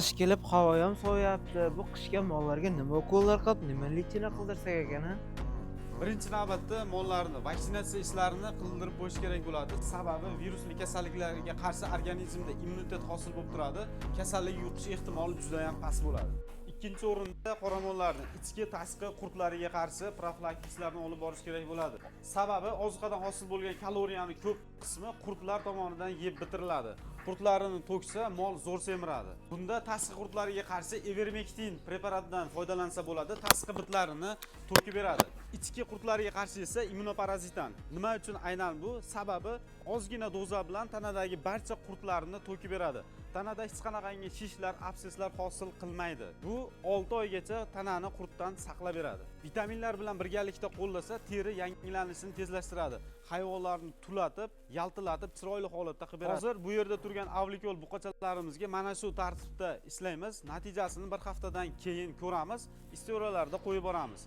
qish kelib havo ham sovuyapti. Bu qishga mollarga nima ukollar qilib, nima lichina qildirsak ekan ha? Birinchi navbatda mollarni vaksinatsiya ishlarini qildirib qo'yish kerak bo'ladi. Sababi virusli kasalliklarga qarshi organizmda immunitet hosil bo'lib turadi. Kasallik yuqish ehtimoli juda ham past bo'ladi. Ikkinchi o'rinda qoramollarning ichki tashqi qurtlariga qarshi profilaktik ishlarni olib borish kerak bo'ladi. Sababi ozuqadan hosil bo'lgan kaloriyaning ko'p qismi qurtlar tomonidan yeb bitiriladi. Qurtlarini to'ksa mol zo'r semiradi. Bunda tashqi qurtlariga qarshi ivermektin preparatidan foydalansa bo'ladi, tashqi bitlarini to'kib beradi. Ichki qurtlarga qarshi esa immunoparazitan. Nima uchun aynan bu? Sababi ozgina doza bilan tanadagi barcha qurtlarni to'kib beradi. Tanada hech qanaqangi shishlar, abseslar hosil qilmaydi. Bu 6 oygacha tanani qurtdan saqlab beradi. Vitaminlar bilan birgalikda qo'llasa, teri yangilanishini tezlashtiradi. Hayvonlarni tulatib, yaltilatib, chiroyli holatda qilib beradi. Hozir bu yerda turgan avlikol buqachalarimizga mana shu tartibda ishlaymiz. Natijasini bir haftadan keyin ko'ramiz. Istoralarda qo'yib boramiz.